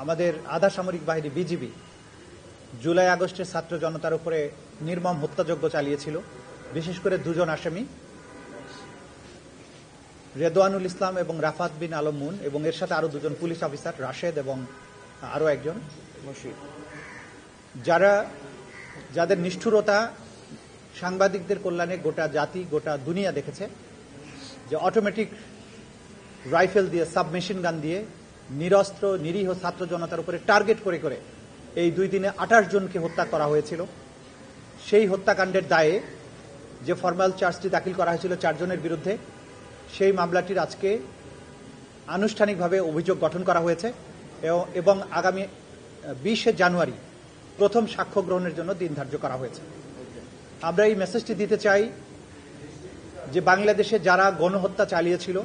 আমাদের আধা সামরিক বাহিনী বিজিবি জুলাই আগস্টে ছাত্র জনতার উপরে নির্মম হত্যাযজ্ঞ চালিয়েছিল। বিশেষ করে দুজন আসামি রেদওয়ানুল ইসলাম এবং রাফাত বিন আলম মুন, এবং এর সাথে আরো দুজন পুলিশ অফিসার রাশেদ এবং আরো একজন মশিদ, যাদের নিষ্ঠুরতা সাংবাদিকদের কল্যাণে গোটা জাতি গোটা দুনিয়া দেখেছে। যে অটোমেটিক রাইফেল দিয়ে সাবমেশিন গান দিয়ে নিরস্ত্র নিরীহ ছাত্র জনতার উপরে টার্গেট করে করে এই 2 দিনে 28 জনকে হত্যা করা হয়েছিল। সেই হত্যাকাণ্ডের দায়ে যে ফরমাল চার্জটি দাখিল করা হয়েছিল 4 জনের বিরুদ্ধে, সেই মামলাটির আজকে আনুষ্ঠানিকভাবে অভিযোগ গঠন করা হয়েছে এবং আগামী 20 জানুয়ারি প্রথম সাক্ষ্য গ্রহণের জন্য দিন ধার্য করা হয়েছে। আমরা এই মেসেজটি দিতে চাই যে বাংলাদেশে যারা গণহত্যা চালিয়েছিল,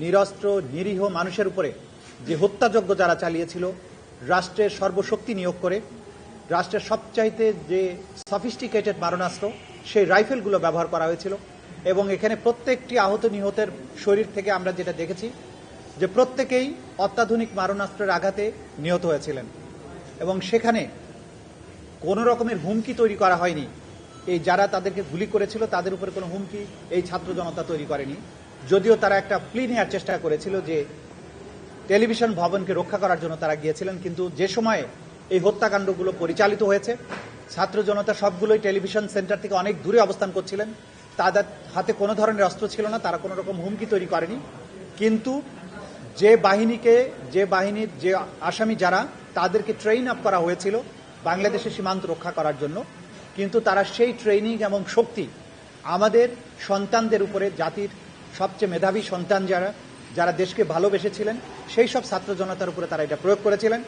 নিরস্ত্র নিরীহ মানুষের উপরে যে হত্যাযজ্ঞ যারা চালিয়েছিল, রাষ্ট্রের সর্বশক্তি নিয়োগ করে রাষ্ট্রের সবচাইতে যে সফিস্টিকেটেড মারণাস্ত্র সেই রাইফেলগুলো ব্যবহার করা হয়েছিল। এবং এখানে প্রত্যেকটি আহত নিহতের শরীর থেকে আমরা যেটা দেখেছি যে প্রত্যেকেই অত্যাধুনিক মারণাস্ত্রের আঘাতে নিহত হয়েছিলেন, এবং সেখানে কোনো রকমের হুমকি তৈরি করা হয়নি। এই যারা তাদেরকে গুলি করেছিল তাদের উপরে কোনো হুমকি এই ছাত্র জনতা তৈরি করেনি, যদিও তারা একটা প্লি নেওয়ার চেষ্টা করেছিল যে টেলিভিশন ভবনকে রক্ষা করার জন্য তারা গিয়েছিলেন। কিন্তু যে সময়ে এই হত্যাকাণ্ডগুলো পরিচালিত হয়েছে, ছাত্র জনতা সবগুলোই টেলিভিশন সেন্টার থেকে অনেক দূরে অবস্থান করছিলেন, তাদের হাতে কোনো ধরনের অস্ত্র ছিল না, তারা কোনো রকম হুমকি তৈরি করেনি। কিন্তু যে বাহিনীর যে আসামি যারা, তাদেরকে ট্রেন আপ করা হয়েছিল বাংলাদেশের সীমান্ত রক্ষা করার জন্য, কিন্তু তারা সেই ট্রেনিং এবং শক্তি আমাদের সন্তানদের উপরে, জাতির সবচেয়ে মেধাবী সন্তান যারা দেশকে ভালোবেসেছিলেন সেই সব ছাত্র জনতার উপরে তারা এটা প্রয়োগ করেছিলেন।